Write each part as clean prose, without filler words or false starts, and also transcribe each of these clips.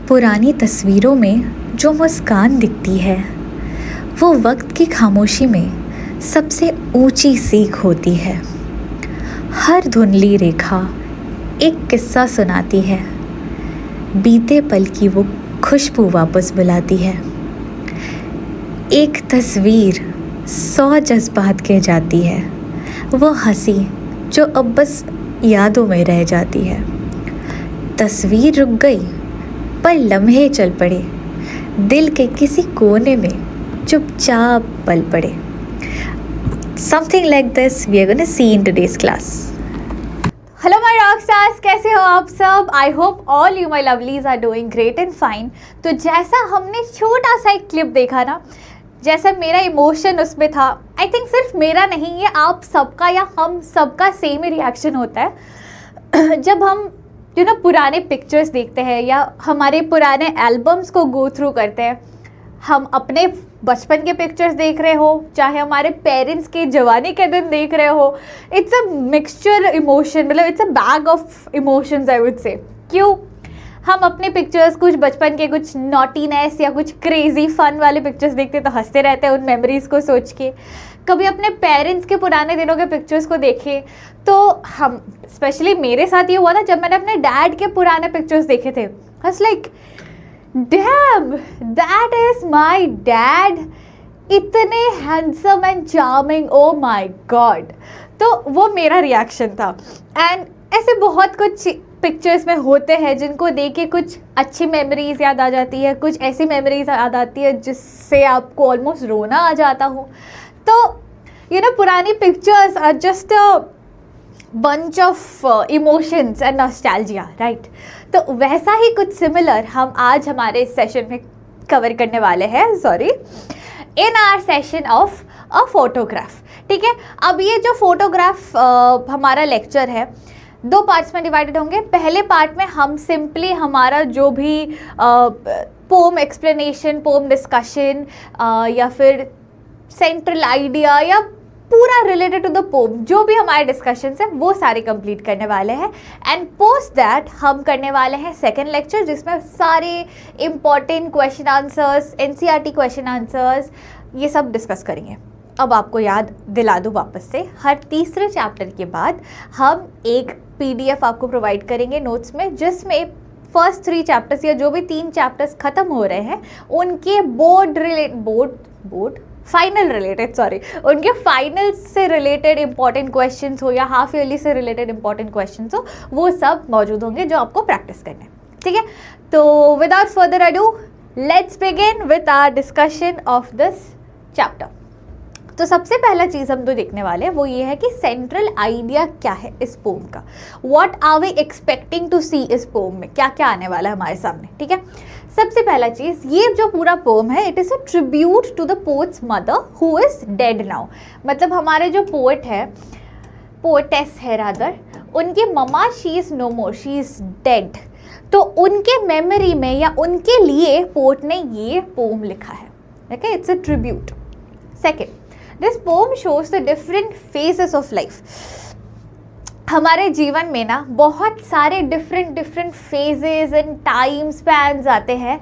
पुरानी तस्वीरों में जो मुस्कान दिखती है वो वक्त की खामोशी में सबसे ऊंची सीख होती है। हर धुंधली रेखा एक किस्सा सुनाती है, बीते पल की वो खुशबू वापस बुलाती है। एक तस्वीर 100 जज्बात कह जाती है, वो हंसी जो अब बस यादों में रह जाती है। तस्वीर रुक गई पर लम्हे चल पड़े, दिल के किसी कोने में चुपचाप पल पड़े। Something like this we are going to see in today's class. Hello my rock stars, कैसे हो आप सब? I hope all you my lovelies are doing great and fine. तो जैसा हमने छोटा सा एक क्लिप देखा ना, जैसा मेरा इमोशन उसमें था, आई थिंक सिर्फ मेरा नहीं, ये आप सबका या हम सबका सेम ही रिएक्शन होता है जब हम पुराने पिक्चर्स देखते हैं या हमारे पुराने एल्बम्स को गो थ्रू करते हैं। हम अपने बचपन के पिक्चर्स देख रहे हो, चाहे हमारे पेरेंट्स के जवानी के दिन देख रहे हो, इट्स अ मिक्सचर इमोशन, मतलब it's a bag of emotions I would say. क्यों? हम अपने पिक्चर्स, कुछ बचपन के कुछ नॉटीनेस या कुछ क्रेजी फन वाले पिक्चर्स देखते तो हंसते रहते हैं उन मेमोरीज़ को सोच के। कभी अपने पेरेंट्स के पुराने दिनों के पिक्चर्स को देखे तो हम, स्पेशली मेरे साथ ये हुआ था जब मैंने अपने डैड के पुराने पिक्चर्स देखे थे। I was like damn, that is my dad, इतने handsome and charming, oh my God. तो वो मेरा रिएक्शन था। एंड ऐसे बहुत कुछ पिक्चर्स में होते हैं जिनको देख के कुछ अच्छी मेमोरीज याद आ जाती है, कुछ ऐसी मेमोरीज याद आती है जिससे आपको ऑलमोस्ट रोना आ जाता हो। तो पुरानी pictures are just a bunch of emotions and nostalgia, right? तो वैसा ही कुछ सिमिलर हम आज हमारे सेशन में कवर करने वाले हैं, in our session of a photograph. ठीक है, अब ये जो फोटोग्राफ हमारा लेक्चर है 2 पार्ट्स में डिवाइडेड होंगे। पहले पार्ट में हम सिंपली हमारा जो भी पोम एक्सप्लेनेशन, पोम डिस्कशन या फिर सेंट्रल आइडिया या पूरा रिलेटेड टू द पोम, जो भी हमारे डिस्कशंस हैं वो सारे कंप्लीट करने वाले हैं। एंड पोस्ट दैट हम करने वाले हैं सेकंड लेक्चर, जिसमें सारे important question answers, NCERT question answers, ये सब डिस्कस करेंगे। अब आपको याद दिला दूँ वापस से, हर तीसरे चैप्टर के बाद हम एक PDF आपको प्रोवाइड करेंगे नोट्स में, जिसमें फर्स्ट 3 चैप्टर्स या जो भी 3 चैप्टर्स ख़त्म हो रहे हैं उनके उनके फाइनल से रिलेटेड इंपॉर्टेंट क्वेश्चंस हो या हाफ ईयरली से रिलेटेड इंपॉर्टेंट क्वेश्चंस हो, वो सब मौजूद होंगे जो आपको प्रैक्टिस करने हैं। ठीक है, तो without further ado let's begin with our discussion of this chapter. तो सबसे पहला चीज़ हम तो देखने वाले हैं वो ये है कि सेंट्रल आइडिया क्या है इस पोम का। What are we expecting to see इस पोम में, क्या क्या आने वाला है हमारे सामने। ठीक है, सबसे पहला चीज़, ये जो पूरा पोम है it is a tribute to the poet's mother who is dead now. मतलब हमारे जो पोएट है, पोएटेस है रादर, उनकी mama she is no more, she is dead. तो उनके मेमोरी में या उनके लिए पोएट ने ये पोम लिखा है। Okay, it's a tribute. Second, this pome shows the different phases of life. हमारे जीवन में ना बहुत सारे different phases and time spans आते हैं।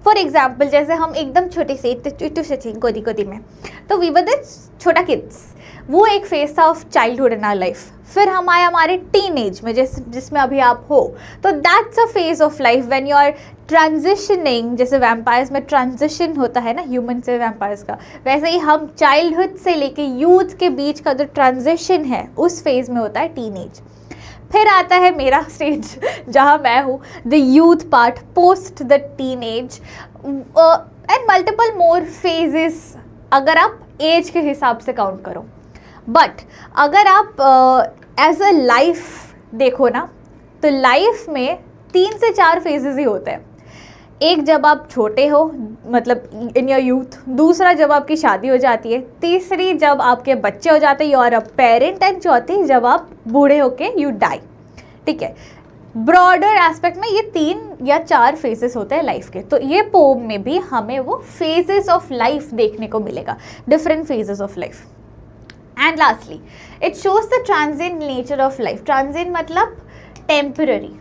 फॉर एग्जाम्पल, जैसे हम एकदम छोटे से थे गोदी में, तो वी वर द छोटा किड्स, वो एक फेज था of childhood in our life. फिर हम आए हमारे टीनेज में, जिसमें अभी आप हो, तो that's a phase of life when you are transitioning. जैसे वैम्पायर्स में ट्रांजिशन होता है ना ह्यूमन से वैम्पायर्स का, वैसे ही हम चाइल्डहुड से लेके यूथ के बीच का जो ट्रांजिशन है उस फेज में होता है टीनेज। फिर आता है मेरा स्टेज जहाँ मैं हूँ, the youth part post the teenage, and multiple more phases अगर आप एज के हिसाब से काउंट करो। बट अगर आप एज अ लाइफ देखो ना, तो लाइफ में 3 से 4 फेजेस ही होते हैं। एक जब आप छोटे हो, मतलब इन योर यूथ, दूसरा जब आपकी शादी हो जाती है, तीसरी जब आपके बच्चे हो जाते हैं, you are a parent, and चौथी जब आप बूढ़े होके यू डाई। ठीक है, ब्रॉडर एस्पेक्ट में ये 3 या 4 फेजेस होते हैं लाइफ के। तो ये पोम में भी हमें वो फेजेस ऑफ लाइफ देखने को मिलेगा, different phases of life. And lastly it shows the transient nature of life. Transient मतलब टेम्पररी,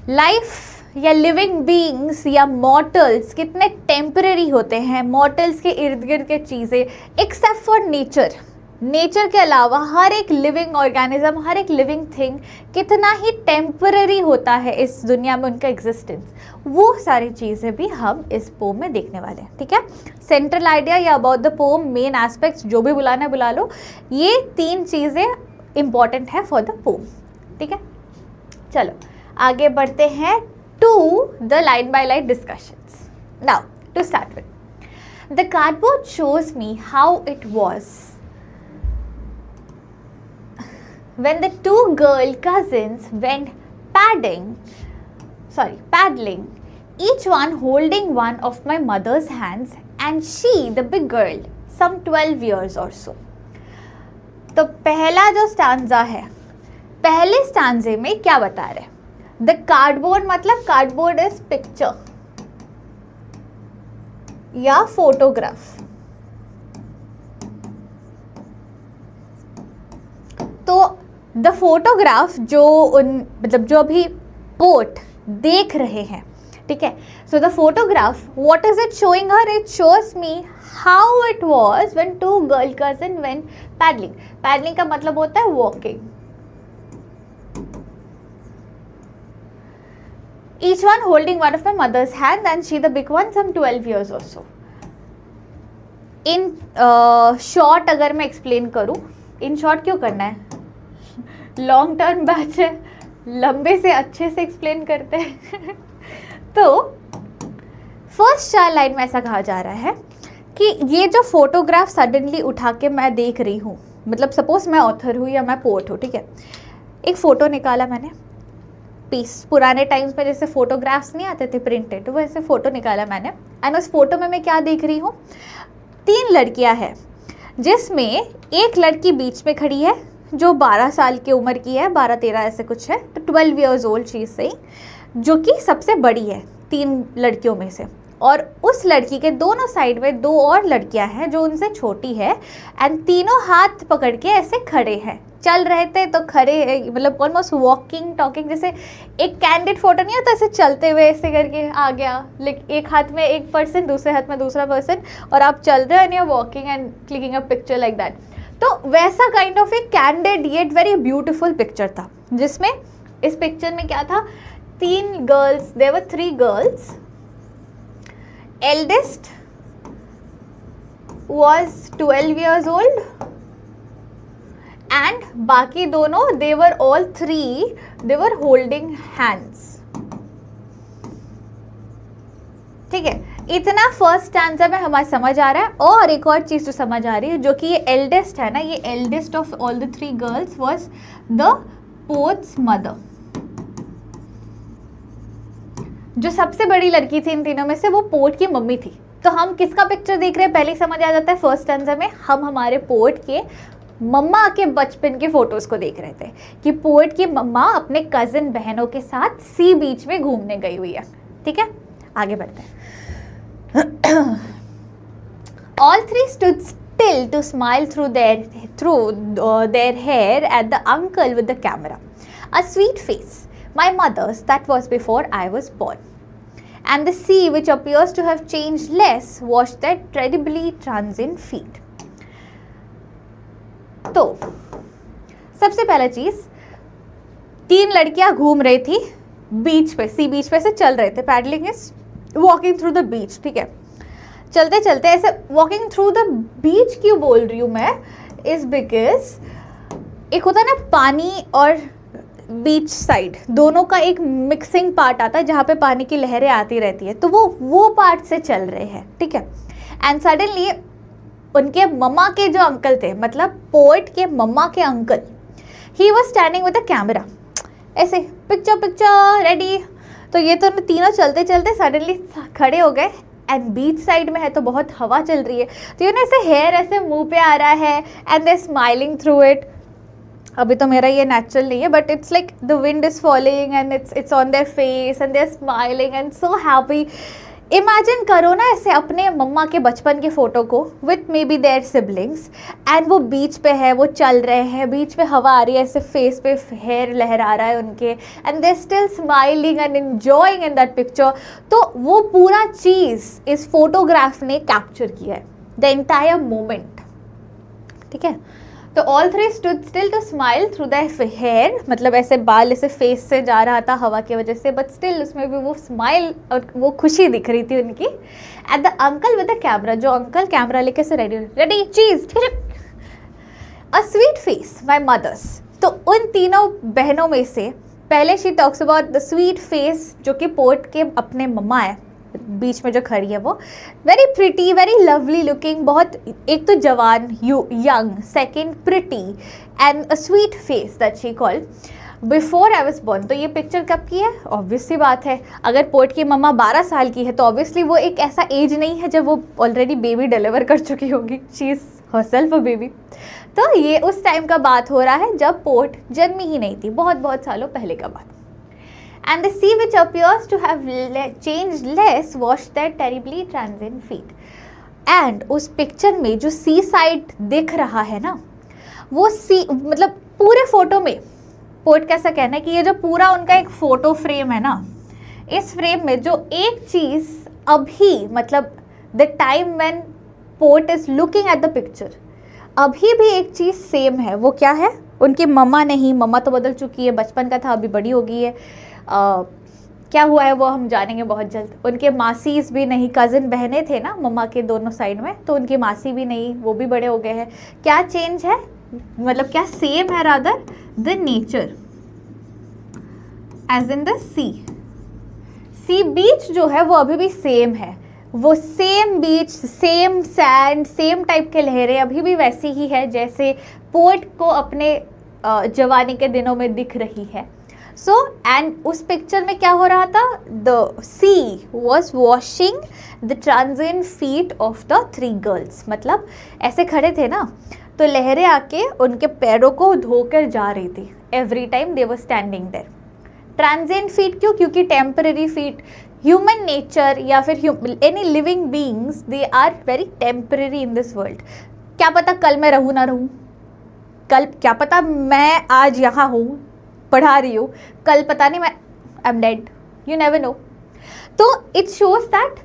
लाइफ या लिविंग बीइंग्स या मॉर्टल्स कितने टेम्पररी होते हैं, मॉर्टल्स के इर्द गिर्द के चीज़ें, एक्सेप्ट फॉर नेचर। नेचर के अलावा हर एक लिविंग ऑर्गेनिज्म, हर एक लिविंग थिंग कितना ही टेम्पररी होता है इस दुनिया में उनका एग्जिस्टेंस, वो सारी चीज़ें भी हम इस पोम में देखने वाले हैं। ठीक है, सेंट्रल आइडिया या about the pome, main aspects, जो भी बुलाना है बुला लो, ये 3 चीज़ें इंपॉर्टेंट है फॉर द पोम। ठीक है, चलो आगे बढ़ते हैं to the line by line discussions. Now to start with the cardboard shows me how it was when the 2 girl cousins went paddling, each one holding one of my mother's hands, and she, the big girl, some 12 years or so. तो पहला जो stanza है, पहले स्टांजे में क्या बता रहे? The cardboard, मतलब कार्डबोर्ड इज पिक्चर या फोटोग्राफ। तो द फोटोग्राफ जो मतलब जो अभी पोर्ट देख रहे हैं, ठीक है, so the photograph what is it showing her? It shows me how it was when 2 girl cousin went paddling. Paddling का मतलब होता है walking. Each one holding one of my mother's hand and she the big one some 12 years or so। In short अगर मैं explain करूं, in short क्यों करना है, लॉन्ग टर्म बैच है, लंबे से अच्छे से एक्सप्लेन करते हैं। तो फर्स्ट 4 लाइन में ऐसा कहा जा रहा है कि ये जो फोटोग्राफ सडनली उठा के मैं देख रही हूँ, मतलब सपोज मैं ऑथर हूँ या मैं पोर्ट हूँ, ठीक है, एक फ़ोटो निकाला मैंने, पीस, पुराने टाइम्स में जैसे फोटोग्राफ्स नहीं आते थे प्रिंटेड, वैसे फ़ोटो निकाला मैंने, एंड उस फोटो में मैं क्या देख रही हूँ? 3 लड़कियाँ हैं, जिसमें एक लड़की बीच में खड़ी है जो 12 साल की उम्र की है, 12-13 ऐसे कुछ है, तो 12 years old चीज़ से, जो कि सबसे बड़ी है 3 लड़कियों में से, और उस लड़की के दोनों साइड में 2 और लड़कियां हैं जो उनसे छोटी है, एंड तीनों हाथ पकड़ के ऐसे खड़े हैं, चल रहे थे तो खड़े, मतलब ऑलमोस्ट वॉकिंग टॉकिंग, जैसे एक कैंडिड फोटो नहीं होता ऐसे चलते हुए ऐसे करके आ गया, लेकिन एक हाथ में एक पर्सन, दूसरे हाथ में दूसरा पर्सन, और आप चल रहे हैं, walking and clicking a picture like that. तो वैसा काइंड ऑफ एक candid yet very beautiful picture था, जिसमें इस पिक्चर में क्या था? 3 girls, there were 3 girls, eldest was 12 years old and बाकी दोनों they were all 3, they were holding hands। ठीक है, इतना फर्स्ट स्टैंजा में हमारे समझ आ रहा है। और एक और चीज़ जो समझ आ रही है, जो कि ये एल्डेस्ट है ना, ये eldest of all the 3 girls was the poet's mother. जो सबसे बड़ी लड़की थी इन तीनों में से, वो पोर्ट की मम्मी थी। तो हम किसका पिक्चर देख रहे हैं पहले ही समझ आ जाता है, फर्स्ट स्टैंजा में हम हमारे पोर्ट के मम्मा के बचपन के फोटोज़ को देख रहे थे कि पोर्ट की मम्मा अपने कज़न बहनों के साथ सी बीच में घूमने गई हुई है। ठीक है, आगे बढ़ते हैं। All 3 stood still to smile through their hair at the uncle with the camera. A sweet face, my mother's, that was before I was born. And the sea, which appears to have changed less, washed their terribly transient feet. तो सबसे पहला चीज़, 3 लड़कियां घूम रही थी बीच पे, सी बीच पे से चल रहे थे, paddling is walking through the beach. ठीक है, चलते चलते ऐसे वॉकिंग थ्रू द बीच क्यों बोल रही हूँ मैं, इज बिकॉज एक होता है ना पानी और बीच साइड दोनों का एक मिक्सिंग पार्ट आता है जहाँ पे पानी की लहरें आती रहती है, तो वो पार्ट से चल रहे हैं। ठीक है, एंड सडनली उनके मम्मा के जो अंकल थे, मतलब पोर्ट के मम्मा के uncle, he was standing with a camera, ऐसे पिक्चर रेडी। तो ये तो तीनों चलते चलते सडनली खड़े हो गए, एंड बीच साइड में है तो बहुत हवा चल रही है, तो ये ना ऐसे हेयर ऐसे मुंह पे आ रहा है, and they smiling through it. अभी तो मेरा ये नेचुरल नहीं है, but it's like the wind is falling and it's on their face and they are smiling and so happy. Imagine करो ना ऐसे अपने मम्मा के बचपन के फ़ोटो को with maybe their siblings, and वो बीच पे है, वो चल रहे हैं, बीच में हवा आ रही है, ऐसे फेस पे हेयर लहरा रहा है उनके, and they still smiling and enjoying in that picture. तो वो पूरा चीज़ इस फोटोग्राफ ने कैप्चर किया है, द एंटायर मोमेंट। ठीक है, तो all three stood still to smile through the hair, मतलब ऐसे बाल ऐसे फेस से जा रहा था हवा की वजह से, बट स्टिल उसमें भी वो स्माइल और वो खुशी दिख रही थी उनकी। At the uncle with the camera, जो अंकल कैमरा लेके से ready cheese, a sweet face my mother's. तो उन तीनों बहनों में से पहले she talks about the sweet face, जो कि पोर्ट के अपने मम्मा है, बीच में जो खड़ी है वो very pretty, very lovely looking, बहुत एक तो जवान young, second pretty and a sweet face that she called before I was born. तो ये पिक्चर कब की है? ऑब्वियस सी बात है, अगर पोर्ट की मम्मा 12 साल की है तो ऑब्वियसली वो एक ऐसा एज नहीं है जब वो ऑलरेडी बेबी डिलीवर कर चुकी होगी, she is herself a baby. तो ये उस टाइम का बात हो रहा है जब पोर्ट जन्मी ही नहीं थी, बहुत बहुत सालों पहले का बात। And the sea, which appears to have changed less, washed their terribly transient feet. And उस पिक्चर में जो सी साइड दिख रहा है ना, वो सी मतलब पूरे फोटो में पोर्ट कैसा कहना है कि ये जो पूरा उनका एक फोटो फ्रेम है ना, इस फ्रेम में जो एक चीज़ अभी मतलब the time when port is looking at the picture, अभी भी एक चीज़ सेम है। वो क्या है? उनकी मम्मा नहीं, मम्मा तो बदल चुकी है, बचपन का था, अभी बड़ी हो गई है। क्या हुआ है वो हम जानेंगे बहुत जल्द। उनके मासीज भी नहीं, कज़न बहनें थे ना मम्मा के दोनों साइड में, तो उनकी मासी भी नहीं, वो भी बड़े हो गए हैं। क्या चेंज है, मतलब क्या सेम है? Rather the nature as in the sea beach जो है वो अभी भी सेम है, वो same beach, same sand, same type के लहरें अभी भी वैसी ही है जैसे पोर्ट को अपने जवानी के दिनों में दिख रही है। सो एंड उस पिक्चर में क्या हो रहा था? The sea was washing the transient feet of the 3 girls. मतलब ऐसे खड़े थे ना, तो लहरें आके उनके पैरों को धोकर जा रही थी every time they were standing there. Transient feet क्यों? क्योंकि टेम्पररी फीट, ह्यूमन नेचर या फिर any living beings, they are very temporary in this world. क्या पता कल मैं रहूँ ना रहूँ, कल क्या पता मैं आज यहाँ हूँ पढ़ा रही हूँ, कल पता नहीं मैं I am dead, you never know. तो it shows that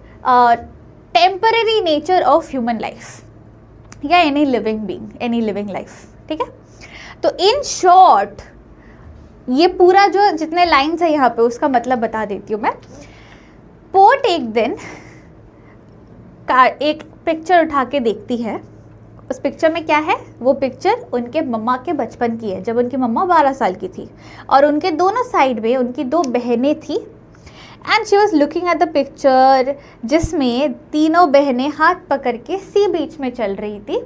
temporary nature of human life या any living being, any living life. ठीक है, तो इन शॉर्ट ये पूरा जो जितने लाइन्स है यहाँ पे उसका मतलब बता देती हूँ मैं। पोर्ट एक दिन एक पिक्चर उठा के देखती है। उस पिक्चर में क्या है? वो पिक्चर उनके मम्मा के बचपन की है, जब उनकी मम्मा 12 साल की थी, और उनके दोनों साइड में उनकी 2 बहनें थी। And she was looking at the picture, जिसमें तीनों बहनें हाथ पकड़ के सी बीच में चल रही थी।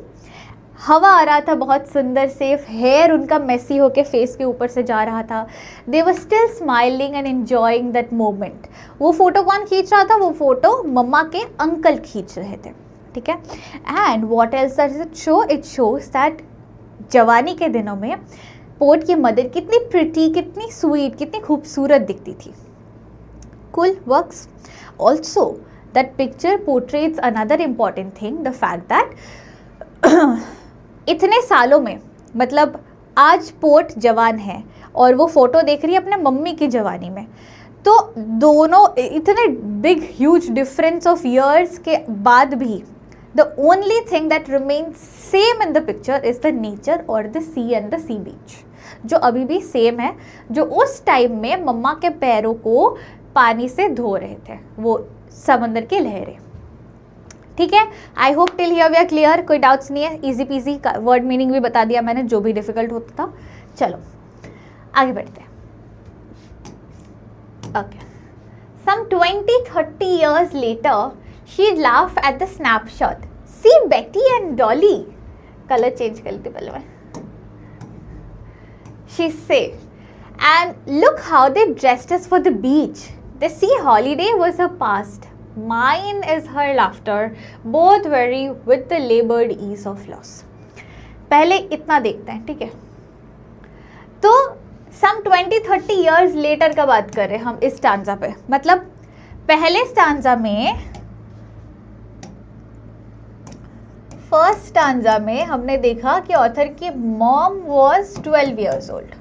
हवा आ रहा था बहुत सुंदर सेफ, हेयर उनका मेसी होके फेस के ऊपर से जा रहा था। They were still smiling and enjoying that moment. वो फोटो कौन खींच रहा था? वो फोटो मम्मा के अंकल खींच रहे थे। ठीक है, and what else does it show? It shows that जवानी के दिनों में पोर्ट की मदर कितनी प्रिटी, कितनी स्वीट, कितनी खूबसूरत दिखती थी। Cool works also that picture portraits another important thing, the fact that इतने सालों में, मतलब आज पोर्ट जवान है और वो फोटो देख रही है अपने मम्मी की जवानी में, तो दोनों इतने big huge difference of years के बाद भी the only thing that remains same in the picture is the nature or the sea and the sea beach, जो अभी भी सेम है, जो उस टाइम में मम्मा के पैरों को पानी से धो रहे थे, वो समंदर की लहरें। ठीक है, I hope till here we are clear, कोई डाउट्स नहीं है। इजी पीजी का वर्ड मीनिंग भी बता दिया मैंने, जो भी डिफिकल्ट होता था। चलो आगे बढ़ते हैं। Okay, some 20-30 years later she'd laugh at the snapshot. See Betty and Dolly. Color change कर लेती पहले मैं. She'd say, and look how they dressed us for the beach. The sea holiday was her past. Mine is her laughter. Both vary with the labored ease of loss. पहले इतना देखते हैं, ठीक है? तो some 20-30 years later का बात कर रहे हैं हम इस स्टांजा पे। मतलब पहले स्टांजा में, फर्स्ट स्टांजा में हमने देखा कि ऑथर की mom was 12 years old।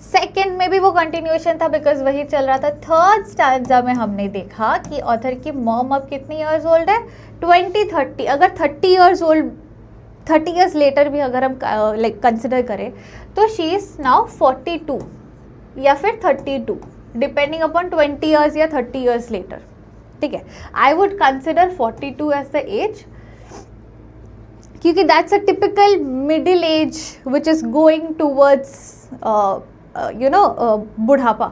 Second में भी वो कंटिन्यूएशन था बिकॉज वही चल रहा था। थर्ड स्टांजा में हमने देखा कि ऑथर की मॉम अब कितनी ईयर्स ओल्ड है, 20-30। अगर 30 years old, 30 years लेटर भी अगर हम लाइक कंसिडर करें तो शी इज़ नाउ 42 या फिर 32, डिपेंडिंग अपॉन 20 years या 30 years लेटर। ठीक है, I would consider 42 as the age, क्योंकि that's a typical middle age which is going towards बुढ़ापा।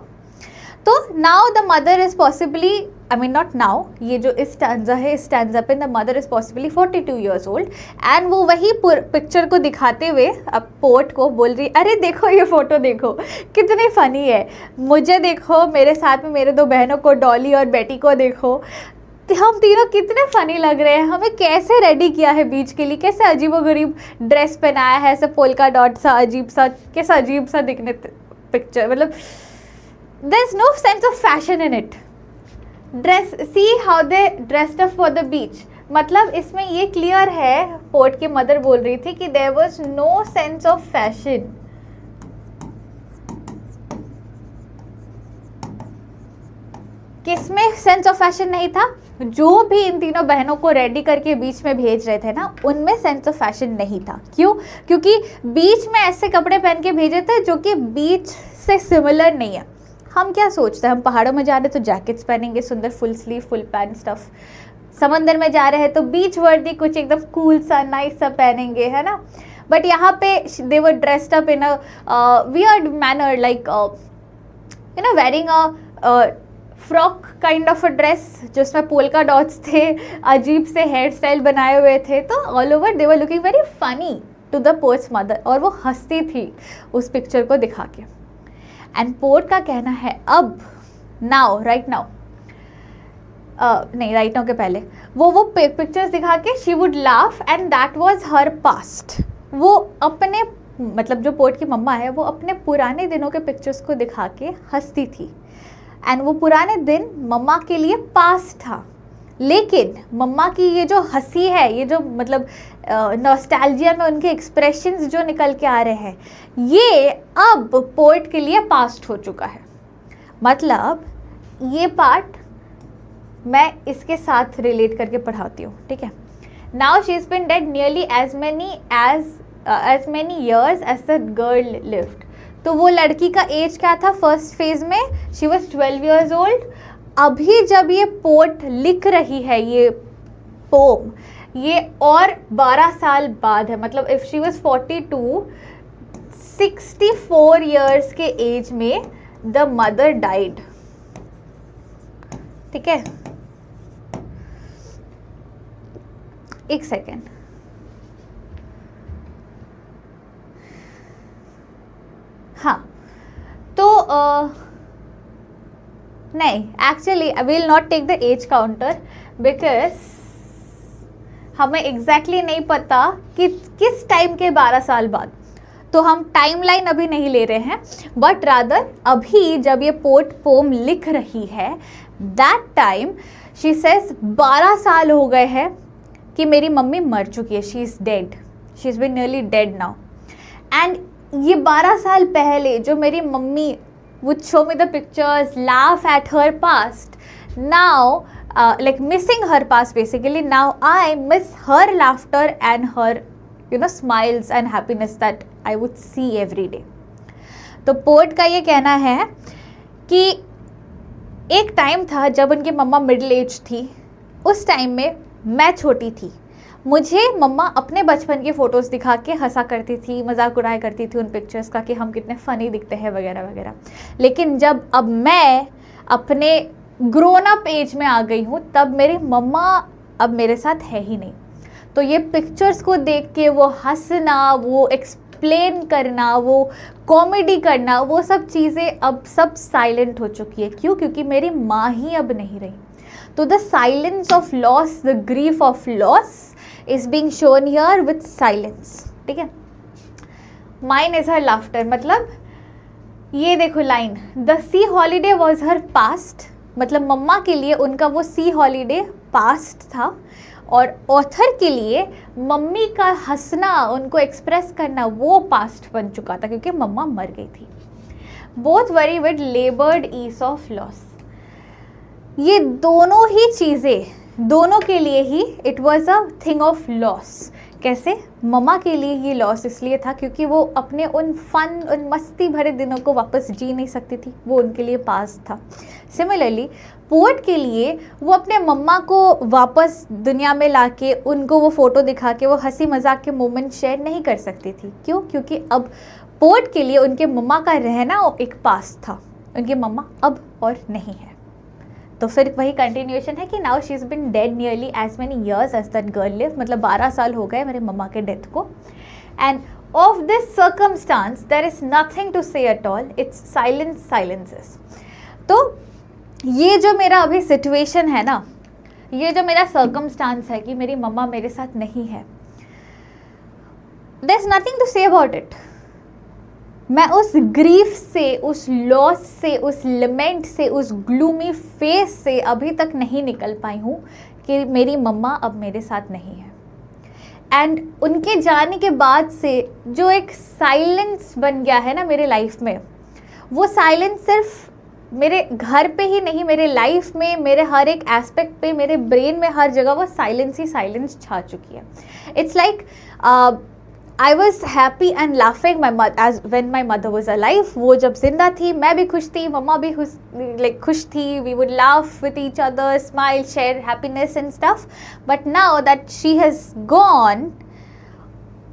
तो now the mother is possibly, I mean not now, ये जो इस स्टैंजा है, इस स्टैंजा पे the mother is possibly 42 years old। And वो वही पिक्चर को दिखाते हुए अब पोर्ट को बोल रही, अरे देखो ये फ़ोटो देखो कितनी फ़नी है, मुझे देखो, मेरे साथ में मेरे दो बहनों को, डॉली और बेटी को देखो, हम तीनों कितने फ़नी लग रहे हैं, हमें कैसे रेडी किया है बीच के लिए, कैसे अजीबोगरीब ड्रेस पहनाया है, ऐसे पोल्का डॉट सा अजीब सा, कैसा अजीब सा दिखने पिक्चर, मतलब there is no sense of fashion in it. Dress, see how they dressed up for the beach, मतलब इसमें ये क्लियर है, पोर्ट की मदर बोल रही थी कि there was no sense of fashion. किसमें सेंस ऑफ फैशन नहीं था? जो भी इन तीनों बहनों को रेडी करके बीच में भेज रहे थे ना, उनमें सेंस ऑफ फैशन नहीं था। क्यों? क्योंकि बीच में ऐसे कपड़े पहन के भेजे थे जो कि बीच से सिमिलर नहीं है। हम क्या सोचते हैं, हम पहाड़ों में जा रहे हैं तो जैकेट्स पहनेंगे, सुंदर full sleeve full pant stuff. समंदर में जा रहे हैं तो बीच वर्दी कुछ एकदम कूल सा नाइस सा पहनेंगे, है ना। बट यहाँ पे they were dressed up in a weird manner, like wearing a frock kind of a dress जिसमें पोल्का डॉट्स थे, अजीब से हेयर स्टाइल बनाए हुए थे। तो all over they were looking very funny to the poet's mother, और वो हंसती थी उस पिक्चर को दिखा के। एंड पोर्ट का कहना है अब नाउ, राइट नाउ, नहीं राइट नाउ के पहले वो पिक्चर्स दिखा के she would laugh and that was her past. वो अपने, मतलब जो पोर्ट की मम्मा है, वो अपने पुराने दिनों के पिक्चर्स को दिखा के हंसती थी। एंड वो पुराने दिन मम्मा के लिए पास था, लेकिन मम्मा की ये जो हंसी है, ये जो मतलब नॉस्टैल्जिया में उनके एक्सप्रेशंस जो निकल के आ रहे हैं, ये अब पोर्ट के लिए पास्ट हो चुका है। मतलब ये पार्ट मैं इसके साथ रिलेट करके पढ़ाती हूँ, ठीक है। Now she is been dead nearly as many years as the girl lived. तो वो लड़की का एज क्या था फर्स्ट फेज में? She was 12 years old। अभी जब ये पोर्ट लिख रही है ये पोम, ये और 12 साल बाद है। मतलब इफ़ शी वॉज 42, 64 years के एज में द मदर डाइड। ठीक है, एक सेकेंड, हाँ। तो नहीं, actually I will not take the age counter because हमें एग्जैक्टली नहीं पता कि किस टाइम के 12 साल बाद, तो हम टाइमलाइन अभी नहीं ले रहे हैं। बट रादर अभी जब ये पोर्ट पोम लिख रही है, दैट टाइम शी सेज 12 साल हो गए हैं कि मेरी मम्मी मर चुकी है, she is dead, she is been nearly dead now. And ये 12 साल पहले जो मेरी मम्मी would show me the pictures, laugh at her past, now like missing her past basically, now I miss her laughter and her smiles and happiness that I would see every day। तो port का ये कहना है कि एक time था जब उनकी मम्मा मिडिल एज थी, उस टाइम में मैं छोटी थी, मुझे मम्मा अपने बचपन के फ़ोटोज़ दिखा के हंसा करती थी, मजाक उड़ाया करती थी उन पिक्चर्स का कि हम कितने फ़नी दिखते हैं वगैरह वगैरह। लेकिन जब अब मैं अपने ग्रोन अप एज में आ गई हूँ, तब मेरी मम्मा अब मेरे साथ है ही नहीं। तो ये पिक्चर्स को देख के वो हंसना, वो एक्सप्लेन करना, वो कॉमेडी करना, वो सब चीज़ें अब सब साइलेंट हो चुकी है। क्यों? क्योंकि मेरी माँ ही अब नहीं रही। तो the silence of loss, the grief of loss is being shown here with silence। ठीक है, mine is her laughter। मतलब ये देखो line, the sea holiday was her past मतलब मम्मा के लिए उनका वो सी हॉलीडे पास्ट था, और ऑथर के लिए मम्मी का हंसना, उनको एक्सप्रेस करना, वो पास्ट बन चुका था क्योंकि मम्मा मर गई थी। Both wry with laboured ease of loss. ये दोनों ही चीज़ें, दोनों के लिए ही it was a thing of loss. कैसे? मम्मा के लिए ये लॉस इसलिए था क्योंकि वो अपने उन फन, उन मस्ती भरे दिनों को वापस जी नहीं सकती थी, वो उनके लिए पास था। सिमिलरली पोएट के लिए वो अपने मम्मा को वापस दुनिया में लाके उनको वो फ़ोटो दिखा के वो हंसी मजाक के मोमेंट शेयर नहीं कर सकती थी। क्यों? क्योंकि अब पोएट के लिए उनके मम्मा का रहना एक पास था, उनकी मम्मा अब और नहीं है। तो फिर वही कंटिन्यूएशन है कि now she is been dead nearly as many years as that girl live, मतलब 12 साल हो गए मेरे मम्मा के डेथ को। And of this circumstance there is nothing to say at all, its silence silences. तो ये जो मेरा अभी सिचुएशन है ना, ये जो मेरा सर्कमस्टांस है कि मेरी मम्मा मेरे साथ नहीं है, there is nothing to say about it. मैं उस ग्रीफ से, उस लॉस से, उस लिमेंट से, उस ग्लूमी फेस से अभी तक नहीं निकल पाई हूँ कि मेरी मम्मा अब मेरे साथ नहीं है। एंड उनके जाने के बाद से जो एक साइलेंस बन गया है ना मेरे लाइफ में, वो साइलेंस सिर्फ मेरे घर पे ही नहीं, मेरे लाइफ में, मेरे हर एक एस्पेक्ट पे, मेरे ब्रेन में, हर जगह वो साइलेंस ही साइलेंस छा चुकी है। It's like I was happy and laughing as when my mother was alive. वो जब जिंदा थी मैं भी खुश थी, मम्मा भी खुश थी. We would laugh with each other, smile, share happiness and stuff. But now that she has gone,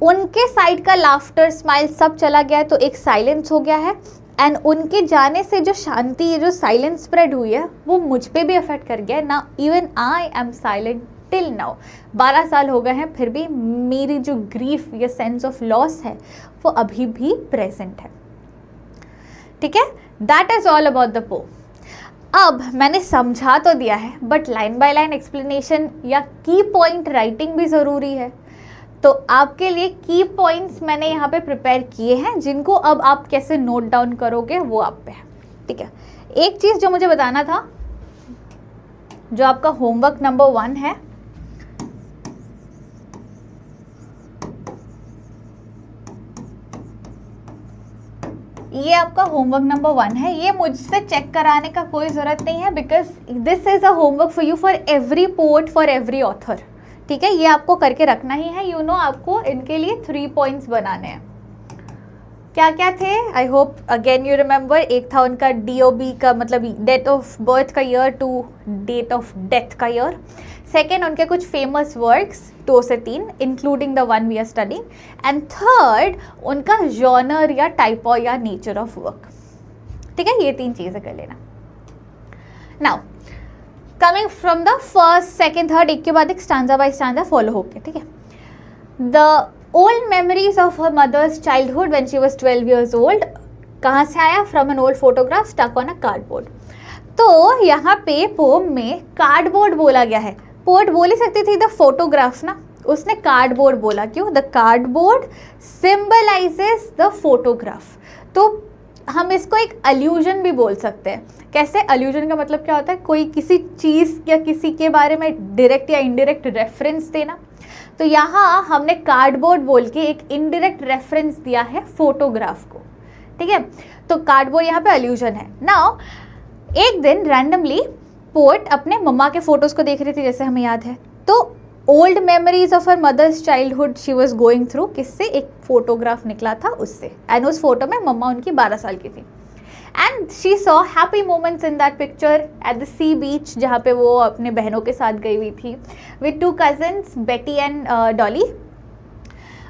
उनके साइड का लाफ्टर, स्माइल सब चला गया है, तो एक साइलेंस हो गया है. एंड उनके जाने से जो शांति, जो साइलेंस स्प्रेड हुई है, वो मुझ पे भी अफेक्ट कर गया है ना. Even I am silent till now. 12 साल हो गए हैं, फिर भी मेरी जो ग्रीफ या सेंस ऑफ लॉस है वो अभी भी प्रेजेंट है. ठीक है, that is all about the pome. अब मैंने समझा तो दिया है, but line by line explanation या की पॉइंट राइटिंग भी ज़रूरी है. तो आपके लिए की पॉइंट्स मैंने यहाँ पे प्रिपेयर किए हैं, जिनको अब आप कैसे नोट डाउन करोगे वो आप पे है. ठीक है, एक चीज़ जो मुझे बताना था, जो आपका होमवर्क नंबर 1 है, ये आपका होमवर्क नंबर 1 है. ये मुझसे चेक कराने का कोई ज़रूरत नहीं है, because this is a homework for you, for every poet, for every author. ठीक है, ये आपको करके रखना ही है. यू नो आपको इनके लिए 3 पॉइंट्स बनाने हैं. क्या क्या थे? I hope again you remember. एक था उनका DOB का, मतलब डेट ऑफ बर्थ का year to date of death का ईयर. सेकेंड, उनके कुछ फेमस वर्क्स 2 से 3, including the one we are studying. And third, उनका जॉनर या टाइप या नेचर ऑफ वर्क. ठीक है, ये 3 चीज़ें कर लेना. Now coming from the first, second, third, एक के बाद एक स्टांजा बाय स्टांजा फॉलो होके. ठीक है, the old memories of her mother's childhood when she was 12 years old. कहाँ से आया? From an old photograph stuck on a cardboard. तो यहाँ पे पोम में कार्डबोर्ड बोला गया है. पोएट बोल ही सकती थी द फोटोग्राफ ना, उसने कार्डबोर्ड बोला. क्यों? The cardboard symbolizes the photograph. तो हम इसको एक अल्यूजन भी बोल सकते हैं. कैसे? अल्यूजन का मतलब क्या होता है? कोई किसी चीज़ या किसी के बारे में डायरेक्ट या इनडायरेक्ट रेफरेंस देना. तो यहाँ हमने कार्डबोर्ड बोल के एक इनडायरेक्ट रेफरेंस दिया है फोटोग्राफ को. ठीक है, तो कार्डबोर्ड यहाँ पे अल्यूजन है. नाउ एक दिन रैंडमली पोएट अपने मम्मा के फोटोज़ को देख रही थी, जैसे हमें याद है. तो old memories of her mother's childhood she was going through, किससे? एक फोटोग्राफ निकला था उससे. एंड उस फोटो में मम्मा उनकी 12 साल की थी. And she saw happy moments in that picture at the sea beach, जहाँ पे वो अपने बहनों के साथ गई हुई थी with 2 cousins, Betty and Dolly.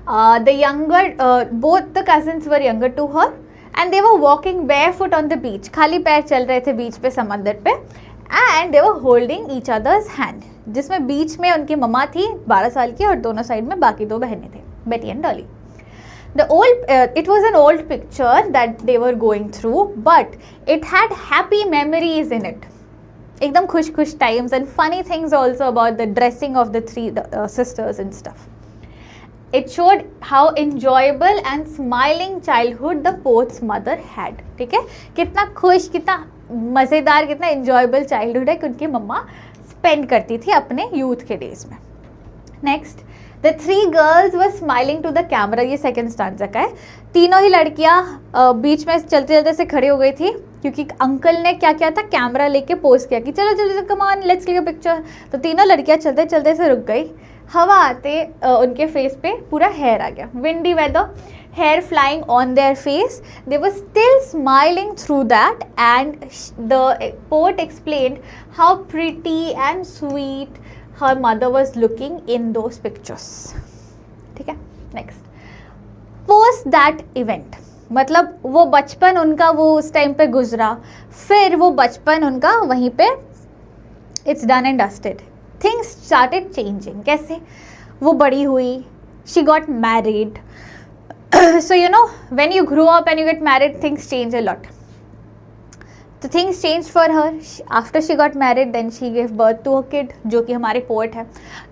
The younger, both the cousins were younger to her, and they were walking barefoot on the beach. खाली पैर चल रहे थे बीच पे, समंदर पे. And they were holding each other's hand, जिसमें बीच में उनकी मम्मा थी 12 साल की और दोनों साइड में बाकी 2 बहनें थे, बेटी and Dolly. It was an old picture that they were going through, but it had happy memories in it. एकदम खुश खुश times and funny things also about the dressing of the 3 sisters and stuff. It showed how enjoyable and smiling childhood the poet's mother had. ठीक है, कितना खुश, कितना मज़ेदार, कितना इंजॉयबल चाइल्डहुड है कि उनकी मम्मा स्पेंड करती थी अपने यूथ के डेज में. Next, the 3 girls were smiling to the camera. ये सेकेंड स्टांजा का है. तीनों ही लड़कियां बीच में चलते चलते से खड़ी हो गई थी क्योंकि अंकल ने क्या किया था, कैमरा लेके पोज किया कि चलो चलो come on let's click a picture. तो तीनों लड़कियां चलते चलते से रुक गई. हवा आते उनके फेस पे पूरा हेयर आ गया. Windy weather, hair flying on their face, they were still smiling through that, and the poet explained how pretty and sweet her mother was looking in those pictures. ठीक है. Next, post that event, मतलब वो बचपन उनका वो उस time पे गुजरा, फिर वो बचपन उनका वहीं पे it's done and dusted. Things started changing. कैसे? वो बड़ी हुई, she got married. So you know, when you grow up and you get married, things change a lot. So things changed for her. After she got married, then she gave birth to a kid, जो कि हमारे poet है.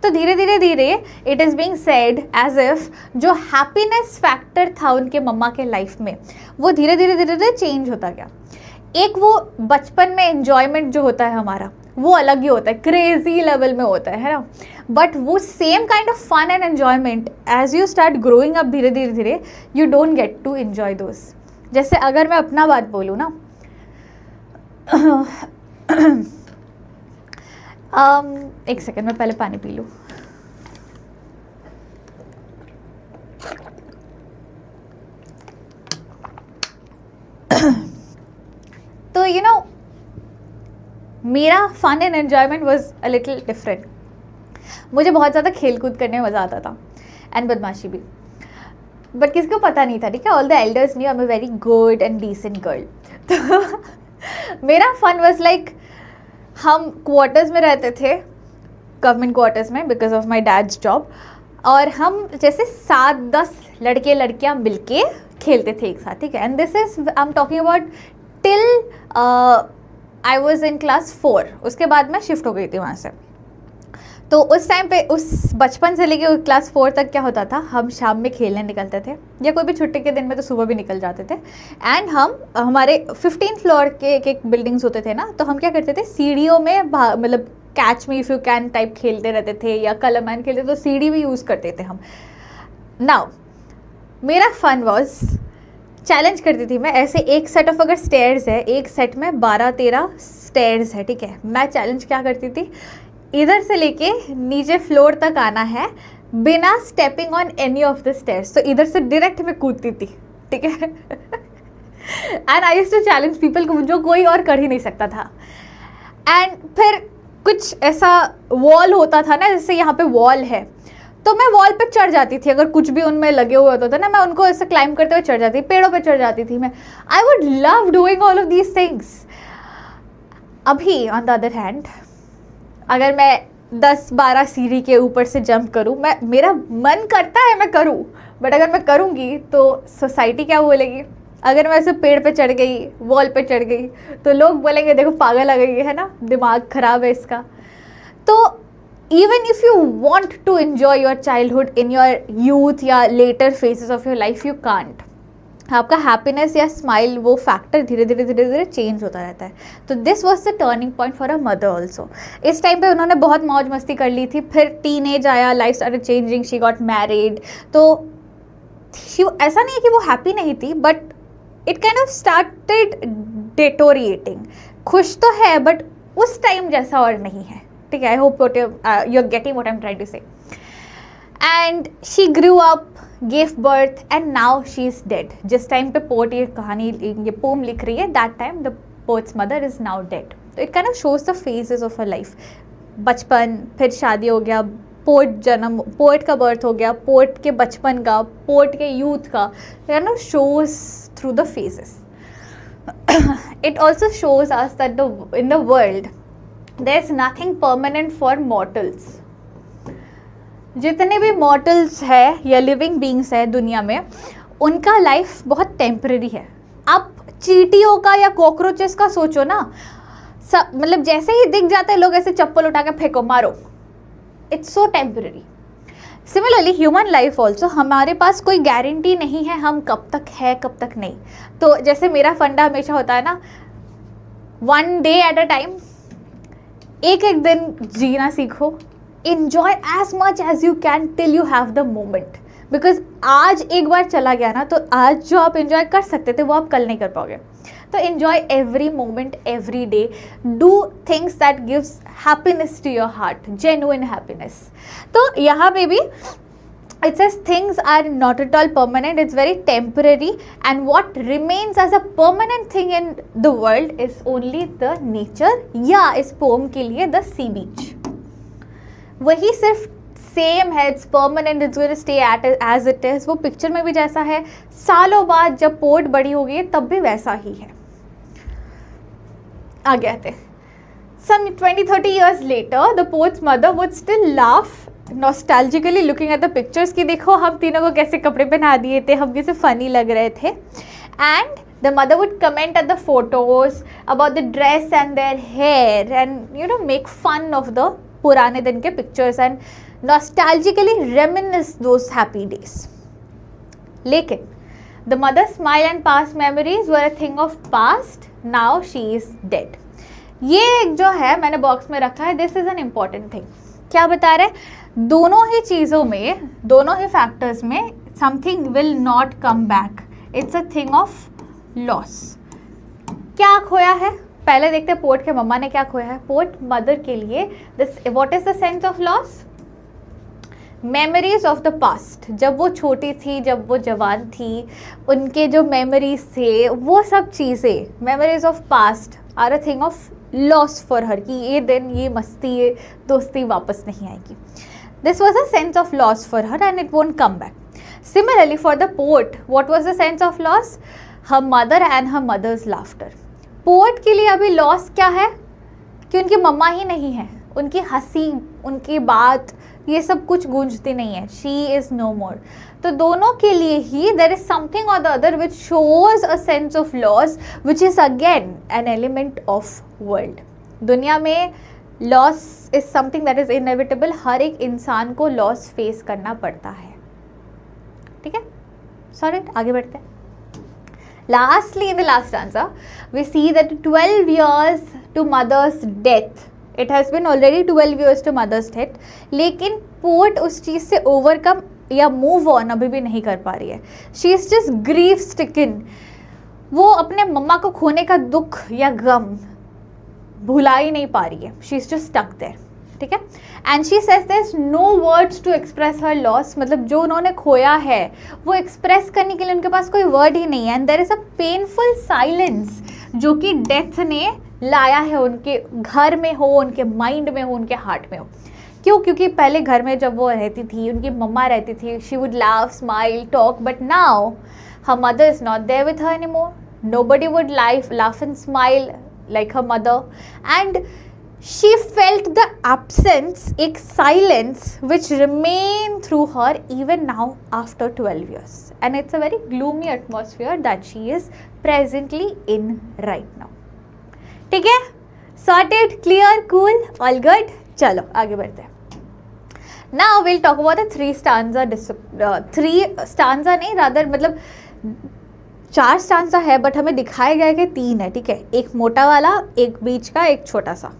तो धीरे धीरे धीरे it is being said as if जो happiness factor था उनके मम्मा के लाइफ में, वो धीरे धीरे धीरे धीरे चेंज होता गया. एक वो बचपन में एन्जॉयमेंट जो होता है हमारा, वो अलग ही होता है, क्रेजी लेवल में होता है ना. बट वो same kind of fun and enjoyment as you start growing up धीरे धीरे धीरे you don't get to enjoy those. जैसे अगर मैं अपना बात बोलूँ ना, एक सेकेंड, मैं पहले पानी पी लूँ. तो यू नो, मेरा fun and enjoyment was a little different. मुझे बहुत ज़्यादा खेल कूद करने में मज़ा आता था एंड बदमाशी भी, बट किसको पता नहीं था. ठीक है, all the elders knew I am a very good and decent girl. तो मेरा फन वॉज लाइक, हम क्वार्टर्स में रहते थे, गवर्नमेंट क्वार्टर्स में, because of my dad's job. और हम जैसे 7-10 लड़के लड़कियाँ मिलके खेलते थे एक साथ. ठीक है, and this is I am talking about till I was in class 4. उसके बाद मैं शिफ्ट हो गई थी वहाँ से. तो उस टाइम पे, उस बचपन से लेके क्लास 4 तक क्या होता था, हम शाम में खेलने निकलते थे, या कोई भी छुट्टी के दिन में तो सुबह भी निकल जाते थे. एंड हम हमारे 15 फ्लोर के एक बिल्डिंग्स होते थे ना, तो हम क्या करते थे, सीढ़ियों में मतलब catch me if you can type खेलते रहते थे, या कलर मैन खेलते थे, तो सीढ़ी भी यूज़ करते थे हम. नाउ मेरा फन वॉज, चैलेंज करती थी मैं, ऐसे एक सेट ऑफ अगर स्टेयर्स है, एक सेट में 12-13 स्टेयर्स है. ठीक है, मैं चैलेंज क्या करती थी, इधर से लेके नीचे फ्लोर तक आना है बिना stepping on any of the stairs. तो इधर से डायरेक्ट मैं कूदती थी. ठीक है, and I used to challenge people को, जो कोई और कर ही नहीं सकता था. एंड फिर कुछ ऐसा वॉल होता था ना, जैसे यहाँ पे वॉल है, तो मैं वॉल पे चढ़ जाती थी. अगर कुछ भी उनमें लगे हुए होता था ना, मैं उनको ऐसे क्लाइंब करते हुए चढ़ जाती थी, पेड़ों पे चढ़ जाती थी मैं. I would love doing all of these things. अभी ऑन द अदर हैंड, अगर मैं 10-12 सीढ़ी के ऊपर से जंप करूँ, मेरा मन करता है मैं करूँ, बट अगर मैं करूँगी तो सोसाइटी क्या बोलेगी. अगर मैं ऐसे पेड़ पे चढ़ गई, वॉल पे चढ़ गई, तो लोग बोलेंगे देखो पागल आ गई है ना, दिमाग ख़राब है इसका. तो even if you want to enjoy your childhood in your youth या later phases of your life, you can't. आपका हैप्पीनेस या स्माइल, वो फैक्टर धीरे धीरे धीरे धीरे चेंज होता रहता है. तो this was the turning point for a mother also. इस टाइम पे उन्होंने बहुत मौज मस्ती कर ली थी. फिर टीन एज आया, life started changing, she got married. तो ऐसा नहीं है कि वो हैप्पी नहीं थी, but it kind of started deteriorating. खुश तो है बट उस टाइम जैसा और नहीं है. ठीक है, I hope you are getting what I am trying to say. And she grew up, gave birth, and now she is dead. जिस टाइम पे पोट ये कहानी, ये पोम लिख रही है, that time the poet's mother is now dead. तो it kind of shows the phases of her life. बचपन, फिर शादी हो गया, पोट जन्म, पोएट का बर्थ हो गया, पोएट के बचपन का, पोएट के यूथ का, kind of shows through the phases. It also shows us that in the world there's nothing permanent for mortals. जितने भी मॉर्टल्स है या लिविंग बींग्स है दुनिया में, उनका लाइफ बहुत टेम्परेरी है. आप चींटियों का या कॉकरोचेस का सोचो ना, सब मतलब जैसे ही दिख जाते हैं लोग ऐसे चप्पल उठा के फेंको, मारो. It's so temporary. Similarly human life also, हमारे पास कोई गारंटी नहीं है हम कब तक है कब तक नहीं. तो जैसे मेरा फंडा हमेशा होता है ना, 1 day at a time, एक एक दिन जीना सीखो. Enjoy as much as you can till you have the moment. Because आज एक बार चला गया ना, तो आज जो आप इन्जॉय कर सकते थे वो आप कल नहीं कर पाओगे. तो enjoy every moment, every day. Do things that gives happiness to your heart, genuine happiness. तो यहाँ पे भी it says things are not at all permanent, it's very temporary, and what remains as a permanent thing in the world is only the nature, या इस pome के लिए the sea beach. वही सिर्फ सेम है, it's permanent, it's going to stay as it is. वो picture में भी जैसा है, सालों बाद जब पोर्ट बड़ी हो गई तब भी वैसा ही है. आगे आते. Some 20-30 years later, the poet's mother would still laugh nostalgically looking at the pictures कि देखो हम तीनों को कैसे कपड़े पहना दिए थे, हम कैसे फनी लग रहे थे. And the mother would comment at the photos about the dress and their hair and make fun of the पुराने दिन के pictures and nostalgically reminisce those happy days. लेकिन the mother's smile and past memories were a thing of past. Now she is dead. ये जो है मैंने box में रखा है. This is an important thing. क्या बता रहे? दोनों ही चीज़ों में, दोनों ही फैक्टर्स में something will not come back. It's a thing of loss. क्या खोया है? पहले देखते हैं पोर्ट के मम्मा ने क्या खोया है. पोर्ट मदर के लिए what is the sense of loss? Memories of the past. जब वो छोटी थी, जब वो जवान थी, उनके जो मेमोरीज थे, वो सब चीज़ें, memories of past are a thing of loss for her. कि ये दिन, ये मस्ती, ये दोस्ती वापस नहीं आएगी. This was a sense of loss for her and it won't come back. Similarly for the poet, what was the sense of loss? Her mother and her mother's laughter. Poet के लिए अभी लॉस क्या है? कि उनकी मम्मा ही नहीं है, उनकी हंसी, उनकी बात, ये सब कुछ गूंजती नहीं है. She is no more. तो दोनों के लिए ही देर इज समथिंग और the other which shows a sense of loss which is again an element of world. दुनिया में loss is something that is inevitable. हर एक इंसान को लॉस फेस करना पड़ता है. ठीक है, सॉरी, आगे बढ़ते हैं. Lastly, in the last stanza, we see that 12 years to mother's death. It has been already 12 years to mother's death. लेकिन पोर्ट उस चीज़ से ओवरकम या मूव ऑन अभी भी नहीं कर पा रही है. She is just grief स्टिकन. वो अपने मम्मा को खोने का दुख या गम भुला ही नहीं पा रही है. She is just stuck there. ठीक है. And she says there is no words to express her loss. मतलब जो उन्होंने खोया है वो एक्सप्रेस करने के लिए उनके पास कोई वर्ड ही नहीं है. And there is a painful silence जो कि डेथ ने लाया है उनके घर में हो, उनके माइंड में हो, उनके हार्ट में हो. क्यों? क्योंकि पहले घर में जब वो रहती थी, उनकी मम्मा रहती थी, she would laugh, smile, talk, but now her mother is not there with her anymore. Nobody would laugh and smile like her mother. And she felt the absence, एक silence which remained through her even now after 12 years. And it's a very gloomy atmosphere that she is presently in right now. ठीक है, sorted, clear, cool, all good. चलो आगे बढ़ते हैं. Now we'll talk about the three stanza नहीं, rather मतलब 4 stanza है, but हमें दिखाया गया कि 3 है. ठीक है, एक मोटा वाला, एक बीच का, एक छोटा सा.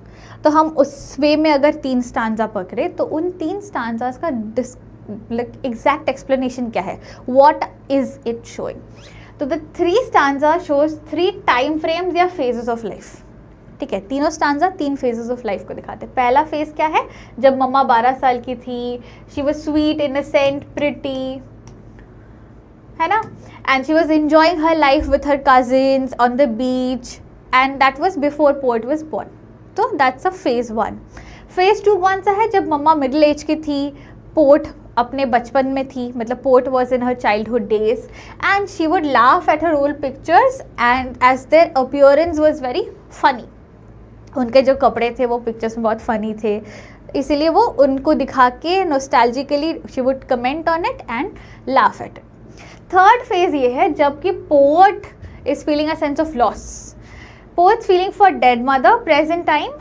तो हम उस वे में अगर 3 स्टांजा पकड़े तो उन 3 स्टांजास का एग्जैक्ट एक्सप्लेनेशन क्या है, व्हाट इज इट शोइंग. तो the 3 stanza shows 3 time frames या फेजेस ऑफ लाइफ. ठीक है, तीनों स्टांजा 3 फेजेस ऑफ लाइफ को दिखाते हैं. पहला फेज क्या है? जब मम्मा 12 साल की थी. She was sweet, innocent, pretty, है ना, and she was enjoying her life with her cousins on the beach, and that was before port was born. तो दैट्स अ फेज 1. फेज 2 कौन सा है? जब मम्मा मिडिल एज की थी, पोर्ट अपने बचपन में थी, मतलब poet was in her childhood days, and she would laugh at her old pictures and as their appearance was very funny. उनके जो कपड़े थे वो पिक्चर्स में बहुत फ़नी थे, इसीलिए वो उनको दिखा के nostalgically she would comment on it and laugh at it. Third phase ये है जबकि poet is feeling a sense of loss. Poet's feeling for dead mother. Present time,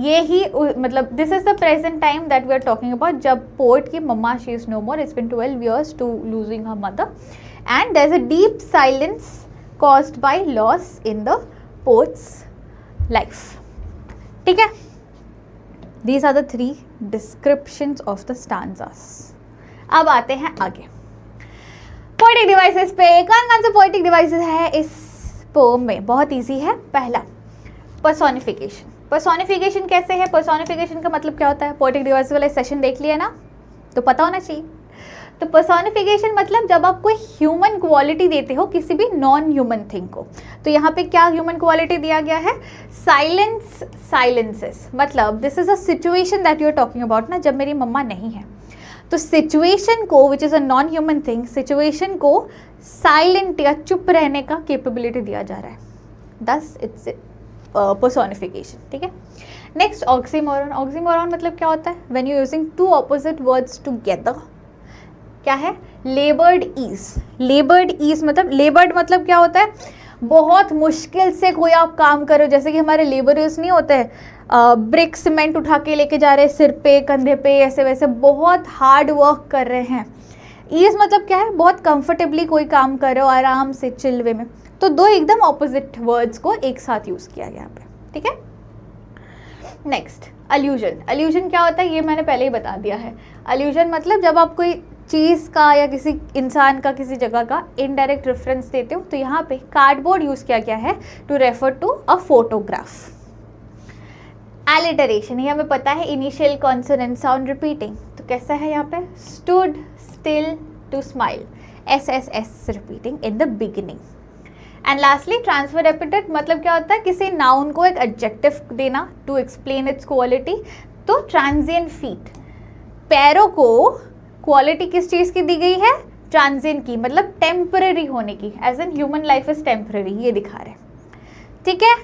ये ही मतलब this is the present time that we are talking about. जब poet की मम्मा she is no more, it's been 12 years to losing her mother, and there is a deep silence caused by loss in the poet's life. ठीक है, these are the 3 descriptions of the stanzas. अब आते हैं आगे poetic devices पे। कौन कौन से पोएटिक डिवाइसेस है इस पोम में? बहुत इजी है। पहला, पर्सोनिफिकेशन। पर्सोनिफिकेशन कैसे है? पर्सोनिफिकेशन का मतलब क्या होता है? पोएटिक डिवाइस वाला सेशन देख लिया ना, तो पता होना चाहिए। तो पर्सोनिफिकेशन मतलब जब आप कोई ह्यूमन क्वालिटी देते हो किसी भी नॉन ह्यूमन थिंग को। तो यहाँ पे क्या ह्यूमन क्वालिटी दिया गया है? Silence, silences. मतलब this is a situation that you are talking about ना, जब मेरी मम्मा नहीं है तो सिचुएशन को, which is a non human thing, situation को साइलेंट या चुप रहने का कैपेबिलिटी दिया जा रहा है। दस इट्स पर्सोनिफिकेशन। ठीक है, नेक्स्ट ऑक्सीमोरन। ऑक्सीमोरन मतलब क्या होता है? When you using 2 opposite words together. क्या है? लेबर्ड ईज। लेबर्ड ईज मतलब, लेबर्ड मतलब क्या होता है? बहुत मुश्किल से कोई आप काम करो, जैसे कि हमारे लेबरर्स नहीं होते हैं, ब्रिक सीमेंट उठा के लेके जा रहे हैं सिर पे, कंधे पे, ऐसे वैसे बहुत हार्ड वर्क कर रहे हैं। ईज मतलब क्या है? बहुत कंफर्टेबली कोई काम करो, आराम से, चिल वे में। तो 2 एकदम ऑपोजिट वर्ड्स को एक साथ यूज़ किया गया यहाँ पे। ठीक है, नेक्स्ट अल्यूजन। अल्यूजन क्या होता है? ये मैंने पहले ही बता दिया है। अल्यूजन मतलब जब आप कोई चीज़ का या किसी इंसान का, किसी जगह का इनडायरेक्ट रेफरेंस देते हो। तो यहाँ पे कार्डबोर्ड यूज़ किया गया है to refer to a photograph. Alliteration, ये हमें पता है, इनिशियल कॉन्सोनेंट साउंड रिपीटिंग। तो कैसा है यहाँ पे? Stood still to smile, SSS repeating in the beginning. And lastly transfer epithet मतलब क्या होता है? किसी नाउन को एक एडजेक्टिव देना टू एक्सप्लेन इट्स क्वालिटी। तो ट्रांजिएंट फीट, पैरों को क्वालिटी किस चीज़ की दी गई है? ट्रांजिएंट की, मतलब टेम्पररी होने की, as a human life is temporary, ये दिखा रहे हैं। ठीक है,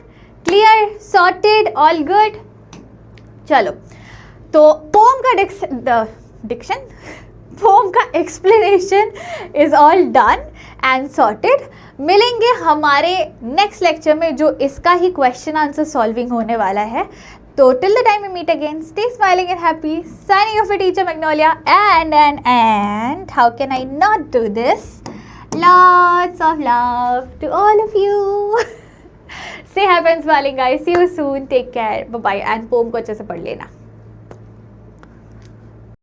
क्लियर, सॉर्टेड, ऑल गुड। चलो, तो पोम का डिक्शन पोम का explanation is all done and sorted. मिलेंगे हमारे नेक्स्ट लेक्चर में, जो इसका ही क्वेश्चन आंसर सॉल्विंग होने वाला है। तो till the time we meet again, stay smiling and happy. Signing off your teacher Magnolia, and how can I not do this? Lots of love to all of you. Stay happy and smiling guys. See you soon. Take care. Bye bye. And poem को अच्छे से पढ़ लेना.